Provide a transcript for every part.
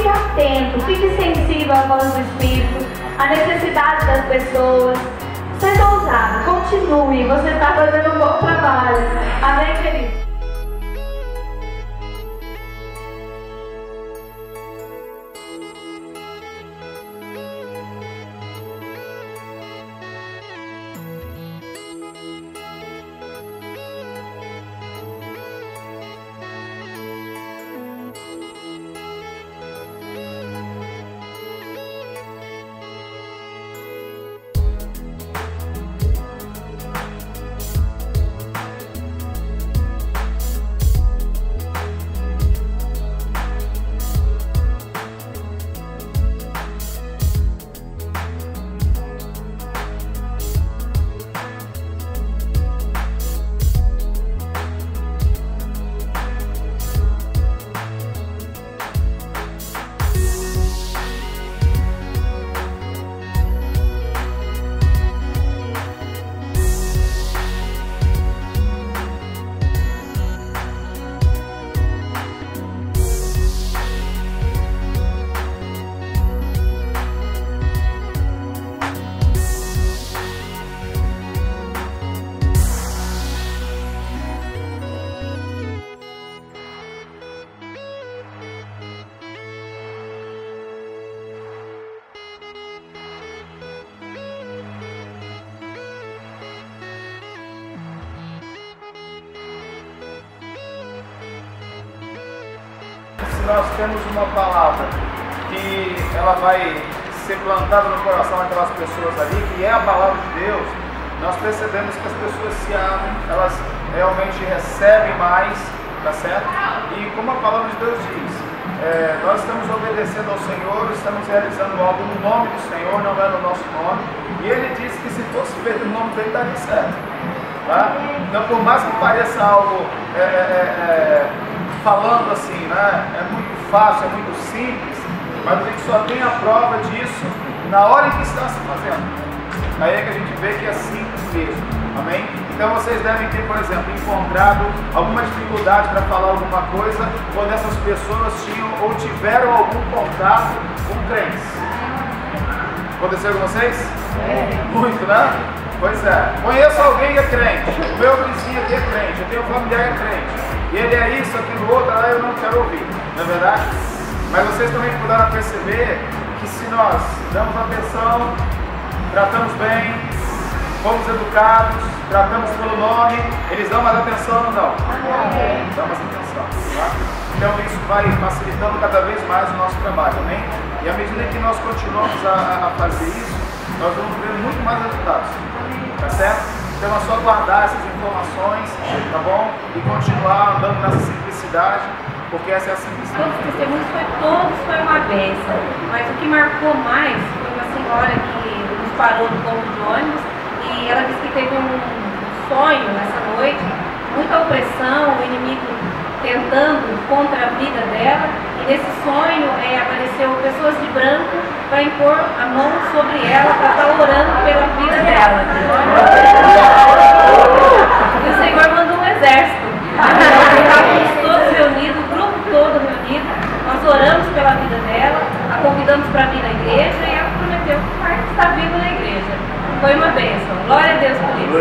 fique atento, fique sensível à voz do Espírito, à necessidade das pessoas. Seja ousado, continue, você está fazendo um bom trabalho. Amém, querido? Nós temos uma palavra que ela vai ser plantada no coração daquelas pessoas ali, que é a palavra de Deus, nós percebemos que as pessoas se abrem, elas realmente recebem mais, tá certo? E como a palavra de Deus diz, nós estamos obedecendo ao Senhor, estamos realizando algo no nome do Senhor, não é no nosso nome, e Ele disse que se fosse feito no nome dele, daria certo. Tá? Então, por mais que pareça algo falando assim, né? É muito fácil, é muito simples, mas a gente só tem a prova disso na hora em que está se fazendo. Aí é que a gente vê que é simples mesmo, amém? Então vocês devem ter, por exemplo, encontrado alguma dificuldade para falar alguma coisa quando essas pessoas tinham ou tiveram algum contato com crentes. Aconteceu com vocês? Muito, né? Pois é. Conheço alguém que é crente, o meu vizinho aqui é crente, eu tenho um familiar que é crente. E ele é isso, aquilo, outro, lá eu não quero ouvir, não é verdade? Mas vocês também puderam perceber que se nós damos atenção, tratamos bem, fomos educados, tratamos pelo nome, eles dão mais atenção ou não? Dão mais atenção, tá? Então isso vai facilitando cada vez mais o nosso trabalho, amém? E à medida que nós continuamos a fazer isso, nós vamos ver muito mais resultados, tá certo? Então é só guardar essas informações, tá bom? E continuar andando nessa simplicidade, porque essa é a simplicidade. Todos os testemunhos foi uma bênção, mas o que marcou mais foi uma senhora que nos parou no ponto de ônibus e ela disse que teve um sonho nessa noite, muita opressão, o inimigo tentando contra a vida dela, e nesse sonho apareceu pessoas de branco para impor a mão sobre ela, para estar orando pela vida dela. E o Senhor mandou um exército. Estávamos todos reunidos, o grupo todo reunido, nós oramos pela vida dela, a convidamos para vir na igreja e ela prometeu que vai estar viva na igreja. Foi uma bênção. Glória a Deus por isso.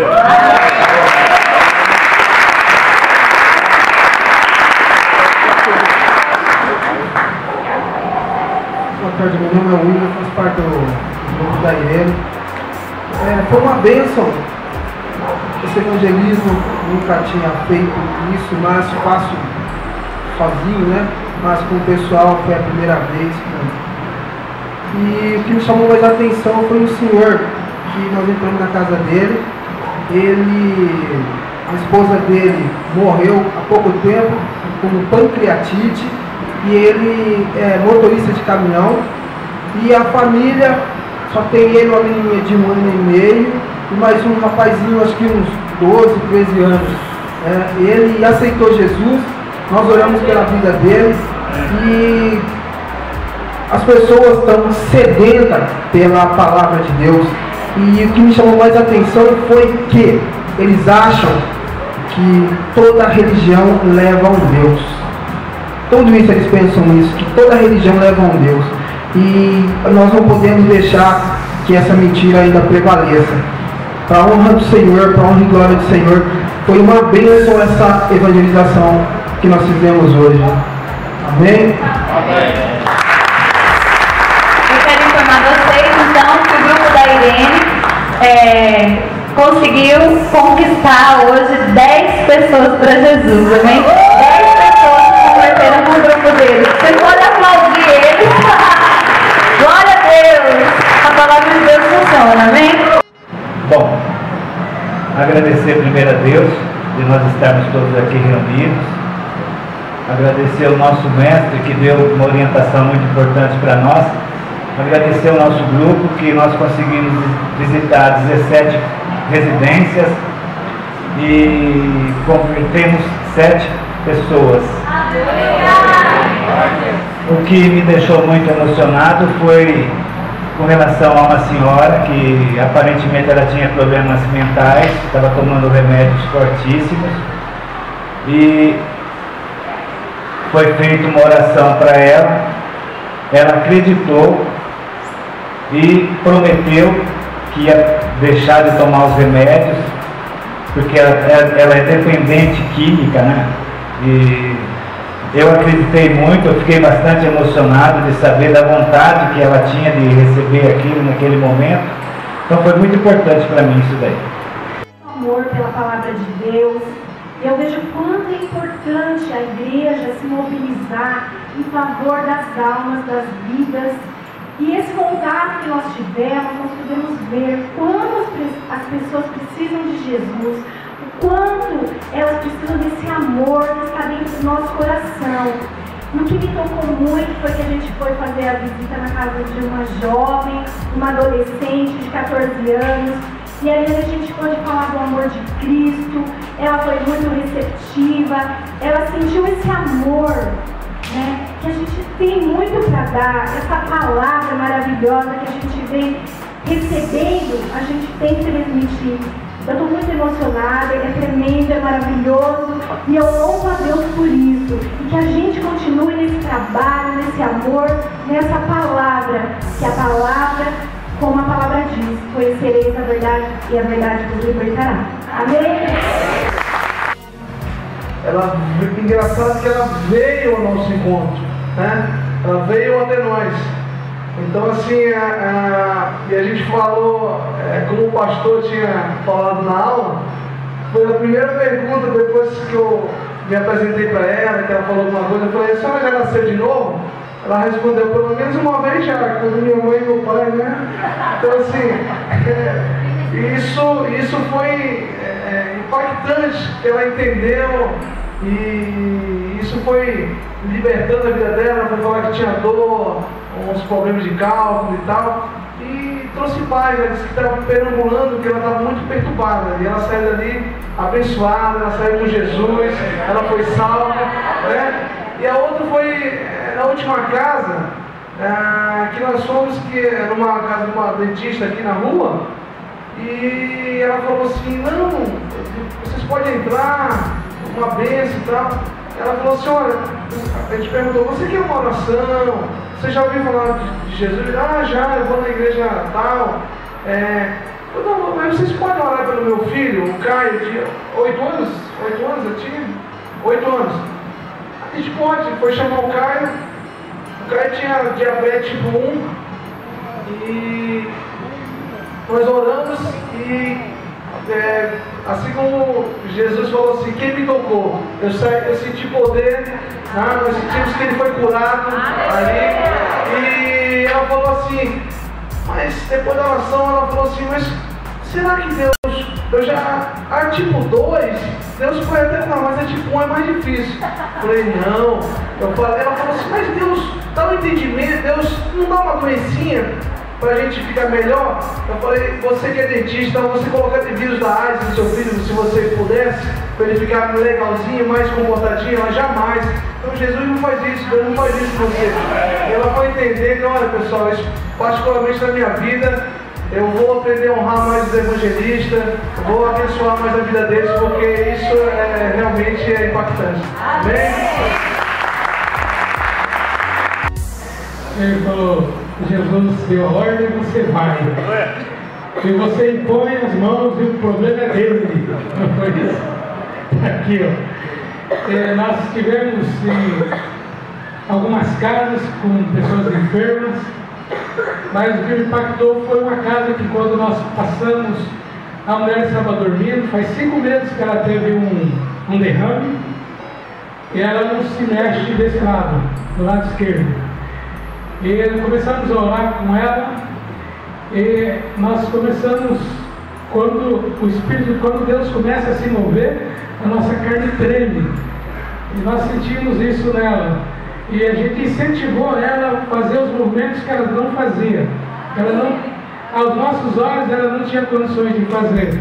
Boa tarde, meu nome é William, faço parte do grupo da Irene. Foi uma bênção. Esse evangelismo nunca tinha feito isso, mas faço sozinho, né? Mas com o pessoal foi a primeira vez. E o que me chamou mais a atenção foi o senhor, que nós entramos na casa dele. A esposa dele morreu há pouco tempo com pancreatite. E ele é motorista de caminhão, e a família só tem ele, uma menininha de 1 ano e meio, e mais um rapazinho, acho que uns 12, 13 anos. Ele aceitou Jesus, nós oramos pela vida dele, e as pessoas estão sedentas pela palavra de Deus. E o que me chamou mais a atenção foi que eles acham que toda religião leva a um Deus. Tudo isso eles pensam nisso, que toda religião leva a um Deus. E nós não podemos deixar que essa mentira ainda prevaleça. Para a honra do Senhor, para a honra e glória do Senhor, foi uma bênção essa evangelização que nós fizemos hoje. Amém? Amém. Eu quero informar vocês, então, que o grupo da Irene conseguiu conquistar hoje 10 pessoas para Jesus, amém? 10 pessoas se converteram no grupo deles. Vocês podem aplaudir eles. Glória a Deus! A palavra de Deus funciona, amém? Bom, agradecer primeiro a Deus de nós estarmos todos aqui reunidos. Agradecer ao nosso mestre que deu uma orientação muito importante para nós. Agradecer ao nosso grupo que nós conseguimos visitar 17 residências e convertemos 7 pessoas. O que me deixou muito emocionado foi com relação a uma senhora que aparentemente ela tinha problemas mentais, estava tomando remédios fortíssimos e foi feita uma oração para ela. Ela acreditou e prometeu que ia deixar de tomar os remédios, porque ela é dependente química, né? E eu acreditei muito, eu fiquei bastante emocionado de saber da vontade que ela tinha de receber aquilo naquele momento. Então foi muito importante para mim isso daí. Amor pela palavra de Deus. Eu vejo quanto é importante a igreja se mobilizar em favor das almas, das vidas. E esse contato que nós tivemos, nós podemos ver quanto as pessoas precisam de Jesus, o quanto elas precisam desse amor que está dentro do nosso coração. E o que me tocou muito foi que a gente foi fazer a visita na casa de uma jovem, uma adolescente de 14 anos, e aí a gente pôde falar do amor de Cristo. Ela foi muito receptiva, ela sentiu esse amor, né, que a gente tem muito para dar, essa palavra maravilhosa que a gente vem recebendo, a gente tem que transmitir. Eu estou muito emocionada, é tremendo, é maravilhoso, e eu louvo a Deus por isso. E que a gente continue nesse trabalho, nesse amor, nessa palavra, que a palavra, como a palavra diz, conhecereis a verdade e a verdade vos libertará. Amém? Engraçado que ela veio ao nosso encontro, né? Ela veio até nós. Então assim, e a gente falou, como o pastor tinha falado na aula, foi a primeira pergunta depois que eu me apresentei para ela, que ela falou alguma coisa, eu falei, a senhora já nasceu de novo? Ela respondeu, pelo menos uma vez já, quando minha mãe e meu pai, né? Então assim, isso foi impactante, que ela entendeu, e isso foi libertando a vida dela, foi falar que tinha dor, uns problemas de cálculo e tal, e trouxe paz. Ela disse que estava perambulando, que ela estava muito perturbada, e ela saiu dali abençoada, ela saiu com Jesus, ela foi salva, né? E a outra foi na última casa, que nós fomos, que era uma casa de uma dentista aqui na rua, e ela falou assim, não, vocês podem entrar, uma bênção e tal. Ela falou assim, olha, a gente perguntou, você quer uma oração? Você já ouviu falar de Jesus? Ah, já, eu vou na igreja tal. Não, mas vocês podem orar pelo meu filho, o Caio, de 8 anos? 8 anos eu tinha? 8 anos. A gente pode, foi chamar o Caio tinha diabetes tipo 1, e nós oramos e assim como Jesus falou assim, quem me tocou? Eu senti poder, nós sentimos que ele foi curado ali, e ela falou assim, mas depois da oração ela falou assim, mas será que Deus, eu já, tipo 2, Deus foi até não, mas tipo 1 é mais difícil. Eu falei, não, ela falou assim, mas Deus dá um entendimento, Deus não dá uma doencinha para a gente ficar melhor? Eu falei, você que é dentista, você colocaria vírus da AIDS no seu filho, se você pudesse, para ele ficar legalzinho, mais comportadinho? Ela jamais. Então Jesus não faz isso, Deus não faz isso com você. E ela vai entender que, olha pessoal, isso, particularmente na minha vida, eu vou aprender a honrar mais os evangelistas, vou abençoar mais a vida deles, porque isso realmente é impactante. Amém? Ele falou, Jesus deu ordem, você vai. E você impõe as mãos e o problema é dele. Não foi isso? Aqui, ó. Nós tivemos algumas casas com pessoas enfermas, mas o que me impactou foi uma casa que quando nós passamos, a mulher estava dormindo, faz 5 meses que ela teve um derrame, e ela não se mexe desse lado, do lado esquerdo. E começamos a orar com ela, e nós começamos, quando Deus começa a se mover, a nossa carne treme, e nós sentimos isso nela, e a gente incentivou ela a fazer os movimentos que ela não fazia. Aos nossos olhos ela não tinha condições de fazer,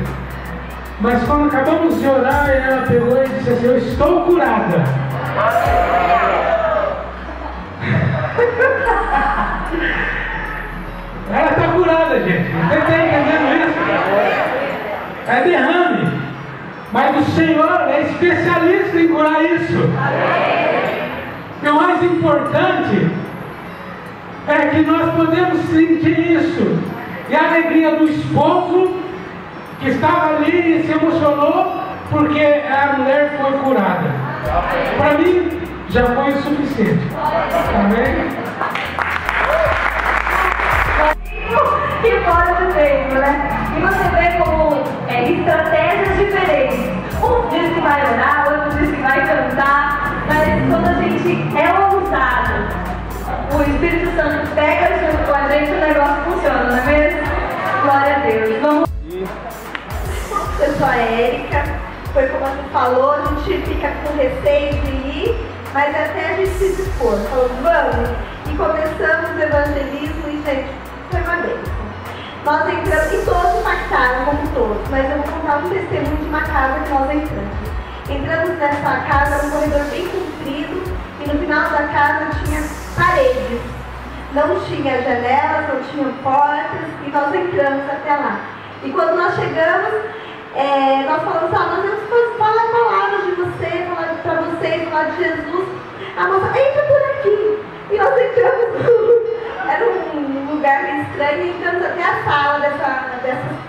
mas quando acabamos de orar, ela pegou e disse assim: eu estou curada. Ela está curada, gente. Você está entendendo isso? É derrame. Mas o Senhor é especialista em curar isso. E o mais importante é que nós podemos sentir isso. E a alegria do esposo que estava ali e se emocionou porque a mulher foi curada. Para mim, já foi o suficiente. Amém? Que fora do tempo, né? E você vê como estratégias diferentes. Um diz que vai orar, outro diz que vai cantar, mas quando a gente é ousado, o Espírito Santo pega junto com a gente, o negócio funciona, não é mesmo? Glória a Deus. Vamos. Eu sou a Érica, foi como a gente falou, a gente fica com receio de ir, mas até a gente se dispor, falou, vamos, e começamos o evangelismo e, gente, foi uma bênção. Nós entramos, e todos impactaram, como todos, mas eu vou contar um testemunho de uma casa que nós entramos. Entramos nessa casa, um corredor bem comprido, e no final da casa tinha paredes. Não tinha janelas, não tinha portas, e nós entramos até lá. E quando nós chegamos, nós falamos, nós vamos falar palavras de você, falar para vocês, falar de Jesus. A moça, entra por aqui. E nós entramos, era um lugar meio estranho, e entramos até a sala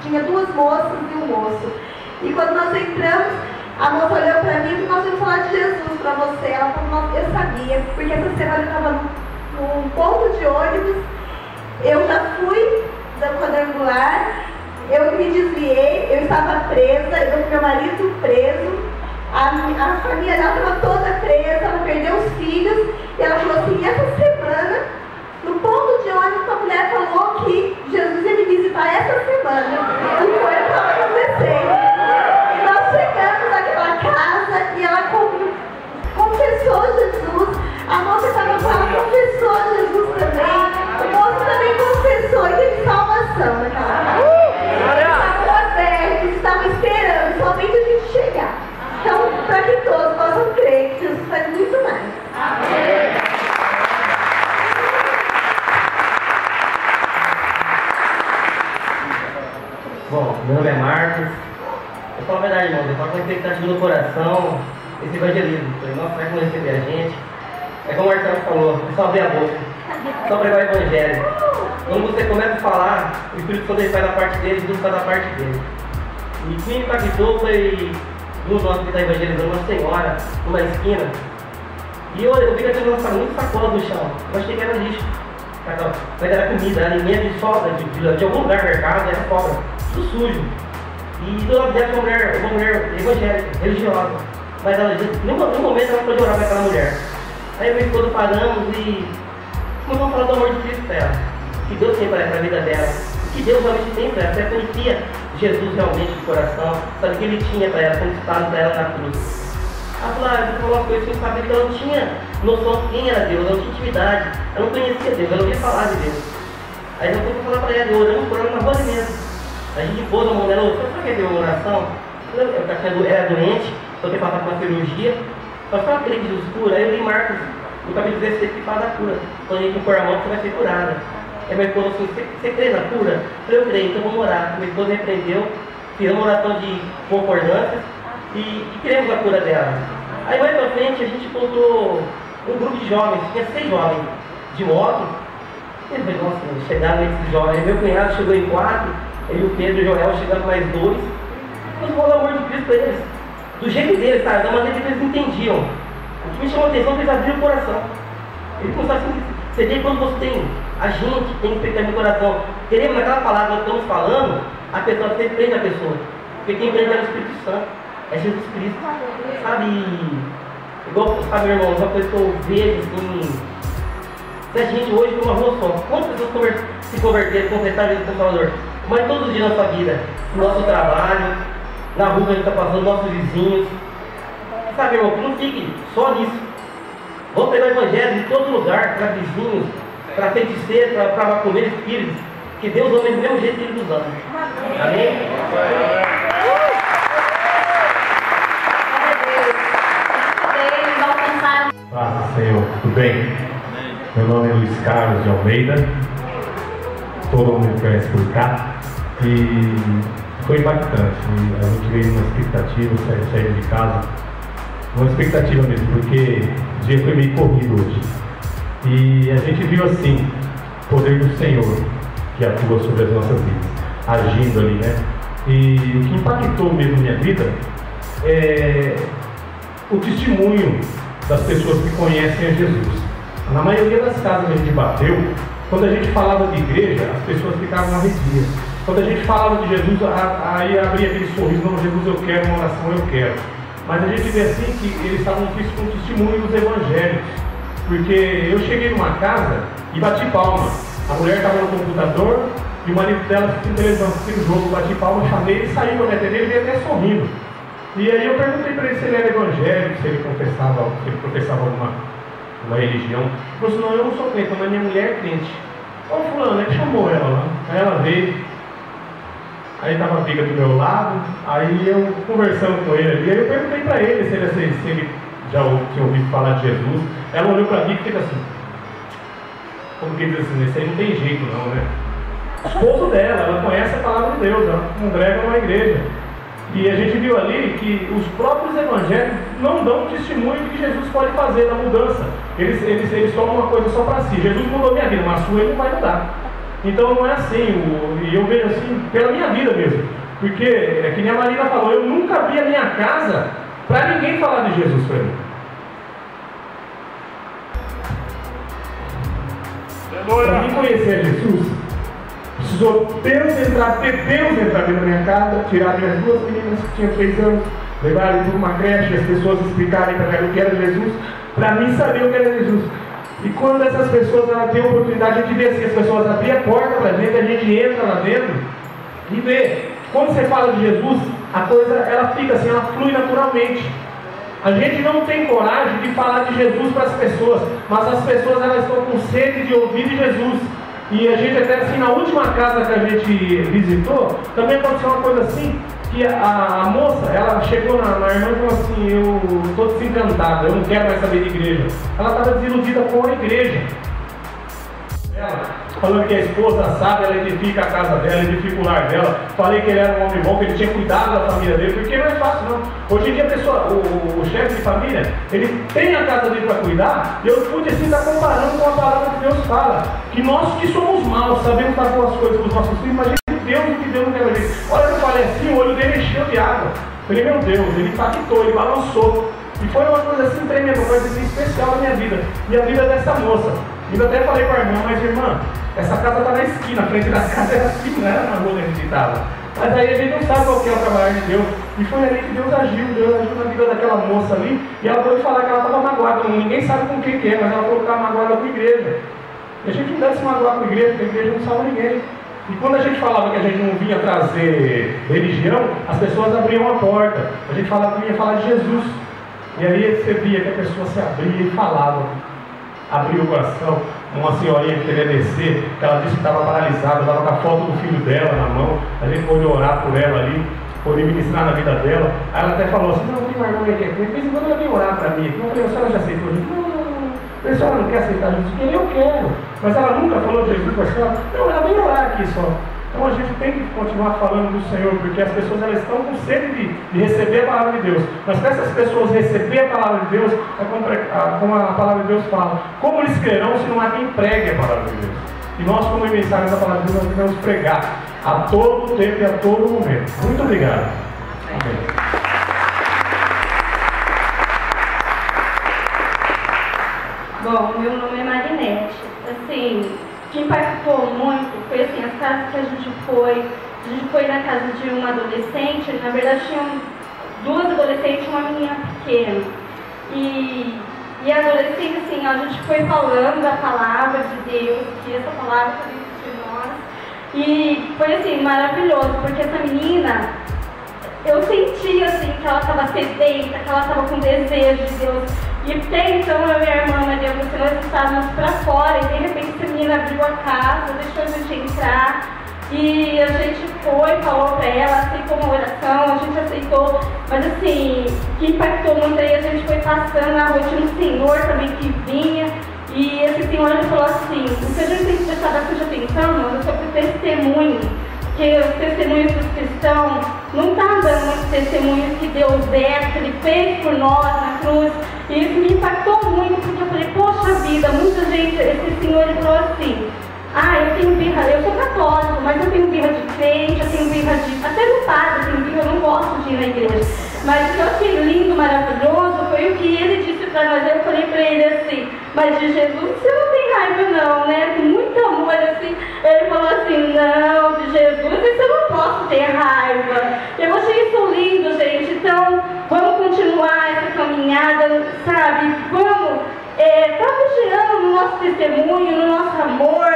tinha 2 moças e um moço. E quando nós entramos, a moça olhou para mim e nós vamos falar de Jesus para você. Ela falou, eu sabia, porque essa semana eu estava num ponto de ônibus, eu já fui da quadrangular, eu me desviei, eu estava presa, eu com meu marido preso, a família dela estava toda presa, ela perdeu os filhos, e ela falou assim, essa semana, no ponto de ônibus, a mulher falou que Jesus ia me visitar essa semana, e foi o que estava acontecendo. E nós chegamos naquela casa, e ela confessou Jesus, a moça estava com ela, confessou Jesus também, o moço também confessou, e teve salvação naquela casa. Estavam abertos, estavam esperando somente a gente chegar. Então, para que todos possam crer que Jesus faz muito mais. Amém. Bom, meu nome é Marcos. Eu falo a verdade, irmão, eu falo com expectativa no coração esse evangelismo. Falei, nossa, vai receber a gente. É como o Marcelo falou, é só abrir a boca, só pregar o evangelho. Quando você começa a falar, o Espírito Santo faz a parte dele, Jesus faz a parte dele. E quem me impactou foi um nosso que está evangelizando, uma senhora, numa esquina. E eu vi que aquele lançava muito sacola no chão. Eu achei que era lixo. Mas era comida, alimento de sobra, de algum lugar mercado, era sobra, tudo sujo. E do lado dela uma mulher evangélica, religiosa. Mas ela, em nenhum momento ela pôde orar para aquela mulher. Aí eu e minha esposa paramos e começamos a falar do amor de Cristo para ela. Que Deus tem para a vida dela. Que Deus realmente tem para ela. Ela conhecia Jesus realmente de coração. Sabe o que Ele tinha para ela, conquistado para ela na cruz. Ela falou uma coisa que eu sabia que ela não tinha noção de quem era Deus, ela não tinha intimidade. Ela não conhecia Deus, ela não ia falar de Deus. Aí eu fui falar para ela, oramos por ela na rua mesmo. A gente pôs a mão nela, sabe o que é uma oração? Eu era doente, eu tinha passado por uma cirurgia. Só que eu acredito que Jesus cura. Aí eu li Marcos, no capítulo 16, que fala da cura. Quando a gente impor a mão, você vai ser curada. Aí minha esposa falou assim, você crê na cura? Eu falei, eu creio, então vamos orar. Minha esposa repreendeu, fizemos uma oração de concordância e cremos na cura dela. Aí mais pra frente a gente encontrou um grupo de jovens, tinha 6 jovens de moto, Ele falou, nossa, chegaram esses jovens. Meu cunhado chegou em 4, ele, o Pedro e o Joel chegando mais 2. Mas o amor de Cristo para eles, do jeito deles, sabe? Da maneira que eles entendiam. O que me chamou a atenção é que eles abriram o coração. Eles começaram assim, você vê quando você tem, a gente tem expectativa no coração. Queremos naquela palavra que estamos falando, a pessoa sempre prende a pessoa. Porque quem prende é o Espírito Santo, é Jesus Cristo. Sabe? Igual, sabe, meu irmão, uma coisa que eu vejo assim, se a gente hoje tem uma rua só, quantas pessoas se converteram, confessaram Jesus como Salvador? Mas todos os dias na sua vida, no nosso trabalho, na rua que a gente está passando, nossos vizinhos. Sabe, irmão, que não fique só nisso. Vamos pegar o Evangelho em todo lugar, para vizinhos, para feiticeiros, para macumeiros, espíritos, que Deus ama do mesmo jeito que Ele nos ama. Amém? Paz, Senhor, tudo bem? Meu nome é Luiz Carlos de Almeida, todo mundo me conhece por cá, e foi impactante. A gente veio numa expectativa, saiu de casa, uma expectativa mesmo, porque o dia foi meio corrido hoje. E a gente viu assim, o poder do Senhor que atua sobre as nossas vidas, agindo ali, né? E o que impactou mesmo minha vida é o testemunho das pessoas que conhecem a Jesus. Na maioria das casas que a gente bateu, quando a gente falava de igreja, as pessoas ficavam arrepiadas. Quando a gente falava de Jesus, aí abria aquele sorriso, não, Jesus, eu quero uma oração, eu quero. Mas a gente vê assim que eles estavam com o testemunho dos evangelhos. Porque eu cheguei numa casa e bati palma. A mulher estava no computador e o marido dela assistindo televisão, assistindo o jogo, bati palma, chamei, ele saiu para me atender, ele veio até sorrindo. E aí eu perguntei para ele se ele era evangélico, se ele professava uma religião. Ele falou assim, não, eu não sou crente, mas minha mulher é crente. Ô fulano, ele chamou ela lá, aí ela veio, aí estava a amiga do meu lado, aí eu conversando com ele ali, aí eu perguntei para ele se ele já tinha ouvido falar de Jesus. Ela olhou para mim e fica assim, como que diz assim, isso aí não tem jeito não, né? O esposo dela, ela conhece a palavra de Deus, ela congrega numa igreja. E a gente viu ali que os próprios evangélicos não dão testemunho do que Jesus pode fazer na mudança. Eles tomam uma coisa só para si. Jesus mudou minha vida, mas a sua ele não vai mudar. Então não é assim, e eu vejo assim pela minha vida mesmo. Porque, é que nem a Marina falou, eu nunca vi a minha casa para ninguém falar de Jesus para mim. Para mim conhecer Jesus, precisou Deus entrar dentro da minha casa, tirar minhas 2 meninas que tinham 3 anos, levar eles para uma creche e as pessoas explicarem para ela o que era Jesus, para mim saber o que era Jesus. E quando essas pessoas têm a oportunidade, a gente vê assim, as pessoas abrem a porta para a gente entra lá dentro e vê. Quando você fala de Jesus, a coisa ela fica assim, ela flui naturalmente. A gente não tem coragem de falar de Jesus para as pessoas, mas as pessoas elas estão com sede de ouvir de Jesus. E a gente até assim, na última casa que a gente visitou, também aconteceu uma coisa assim, que a moça, ela chegou na irmã e falou assim, eu estou desencantada, eu não quero mais saber de igreja. Ela estava desiludida com a igreja. Ela, falando que a esposa sabe, ela edifica a casa dela, edifica o lar dela. Falei que ele era um homem bom, que ele tinha cuidado da família dele, porque não é fácil não. Hoje em dia a pessoa, o chefe de família, ele tem a casa dele para cuidar, e eu pude assim estar comparando com a palavra que Deus fala, que nós que somos maus, sabemos dar boas coisas para os nossos filhos, mas Deus o que Deus não quer ver. Olha, eu falei assim, o olho dele encheu de água. Falei, meu Deus, ele impactou, ele balançou. E foi uma coisa assim tremenda, uma coisa assim especial na minha vida. E a vida dessa moça. E eu até falei para a irmã, mas irmã, essa casa está na esquina, a frente da casa era assim, não era na rua que a gente estava. Mas aí a gente não sabe qual que é o trabalho de Deus. E foi ali que Deus agiu na vida daquela moça ali. E ela pôde falar que ela estava magoada, ninguém sabe com quem que é, mas ela falou que estava magoada com a igreja. E a gente não deve se magoar com a igreja, porque a igreja não salva ninguém. E quando a gente falava que a gente não vinha trazer religião, as pessoas abriam a porta. A gente falava que vinha falar de Jesus. E aí você via que a pessoa se abria e falava. Abriu o coração. Uma senhorinha que queria descer, que ela disse que estava paralisada, estava com a foto do filho dela na mão. A gente pôde orar por ela ali, pôde ministrar na vida dela. Aí ela até falou assim, não, tem uma irmã aí que é crente, de vez em quando ela vem orar para mim. Eu falei, a senhora já aceitou Jesus? Não, a senhora não quer aceitar Jesus? Porque eu quero. Mas ela nunca falou de Jesus para a senhora? Não, ela veio orar aqui só. Então a gente tem que continuar falando do Senhor, porque as pessoas elas estão com sede de receber a palavra de Deus. Mas para essas pessoas receber a palavra de Deus, é como a palavra de Deus fala, como eles crerão se não há quem pregue a palavra de Deus? E nós, como emissários da palavra de Deus, nós devemos pregar a todo tempo e a todo momento. Muito obrigado. Amém. Bom, meu nome é Marinete. Assim, o que impactou muito foi assim, as casas que a gente foi na casa de uma adolescente, na verdade tinham duas adolescentes e uma menina pequena. E a adolescente, assim, a gente foi falando da palavra de Deus, que essa palavra está dentro de nós. E foi assim, maravilhoso, porque essa menina, eu sentia assim que ela estava sedenta, que ela estava com desejo de Deus. E até então eu e a irmã Maria Augusta, nós estávamos para fora e de repente essa menina abriu a casa, deixou a gente entrar e a gente foi, falou para ela, aceitou uma oração, a gente aceitou, mas assim, o que impactou muito aí, a gente foi passando na rua, tinha um senhor também que vinha e esse senhor ele falou assim, o que a gente tem que prestar bastante atenção, mano, sobre o testemunho, que os testemunhos dos cristãos não estão dando muitos testemunhos que Deus é, que Ele fez por nós na cruz. E isso me impactou muito, porque eu falei, poxa vida, muita gente, esse senhor ele falou assim, eu tenho birra, eu sou católico, mas eu tenho birra de crente, eu tenho birra de... Até no padre eu tenho birra, eu não gosto de ir na igreja. Mas o que eu achei lindo, maravilhoso, foi o que ele disse para nós. Eu falei para ele assim, mas de Jesus você não tem raiva não, né? Com muito amor, assim. Ele falou assim, não, de Jesus eu não posso ter raiva. Eu achei isso lindo, gente. Então, vamos continuar essa caminhada, sabe? Vamos vigiando no nosso testemunho, no nosso amor,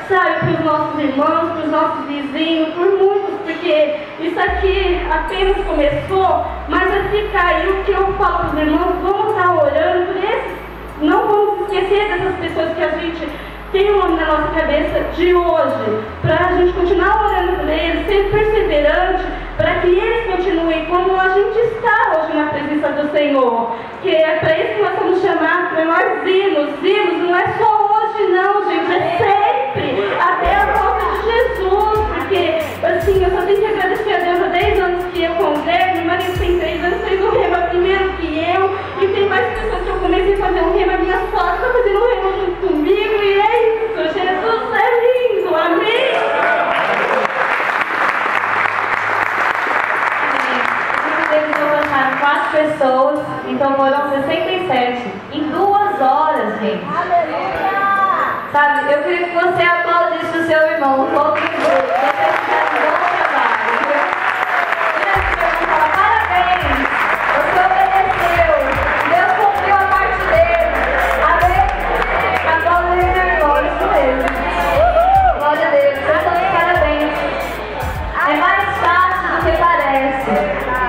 sabe? Para os nossos irmãos, para os nossos vizinhos, por muitos, porque isso aqui apenas começou, mas assim caiu que eu falo para os irmãos, vamos estar orando por esses, não vamos esquecer dessas pessoas que a gente tem o nome na nossa cabeça de hoje, para a gente continuar orando por eles, ser perseverante, para que eles continuem como a gente está hoje na presença do Senhor. Que é para isso que nós somos chamados, para nós irmos não é só hoje não, gente, é sempre, até a volta de Jesus, porque assim, eu só tenho que agradecer a Deus há 10 anos que eu congrego, meu marido tem 3 anos, fez um rema primeiro que eu, e tem mais pessoas que eu comecei a fazer um rema, minha sogra está fazendo um rema junto comigo, e é isso, Jesus é lindo, amém? Eles alcançaram 4 pessoas, então foram 67 em 2 horas, gente. Aleluia! Sabe, eu queria que você aplaudisse o seu irmão, todo mundo. Você fizer um bom trabalho, viu? E fala, parabéns! Você obedeceu, Deus cumpriu a parte dele. Amém? Aplaudir o seu irmão, isso mesmo. Glória a Deus, vocês estão de parabéns. É mais fácil do que parece.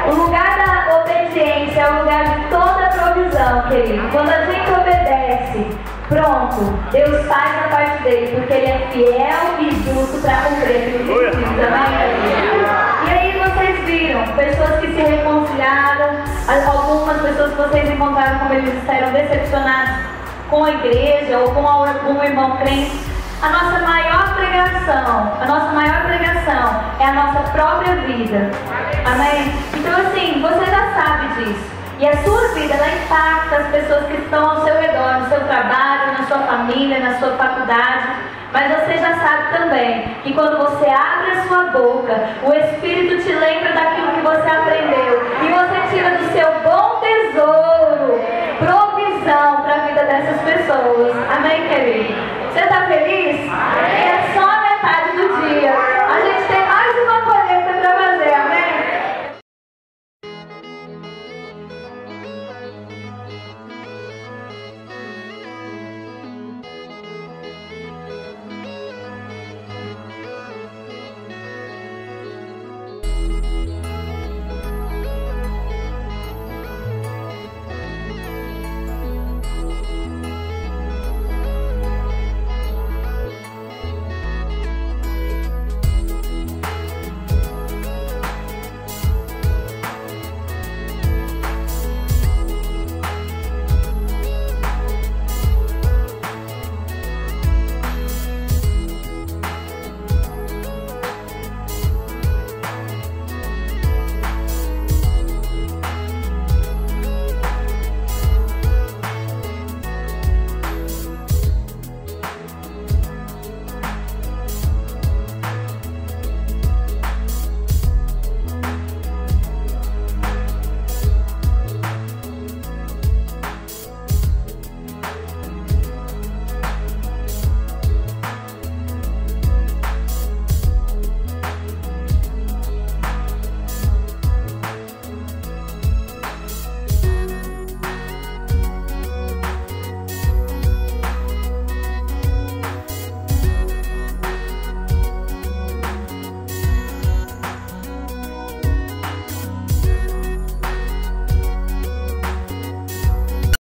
O lugar da obediência é o lugar de toda provisão, querido. Quando a gente obedece, pronto, Deus faz a parte dele, porque Ele é fiel e justo para cumprir aquilo que precisa, né? E aí vocês viram, pessoas que se reconciliaram, algumas pessoas que vocês encontraram, como eles disseram, decepcionadas com a igreja ou com algum irmão crente. A nossa maior pregação é a nossa própria vida. Amém? Então assim, você já sabe disso. E a sua vida, ela impacta as pessoas que estão ao seu redor, no seu trabalho, na sua família, na sua faculdade. Mas você já sabe também que quando você abre a sua boca, o Espírito te lembra daquilo que você aprendeu. E você tira do seu bom tesouro provisão para a vida dessas pessoas. Amém, querido? Você está feliz? Amém.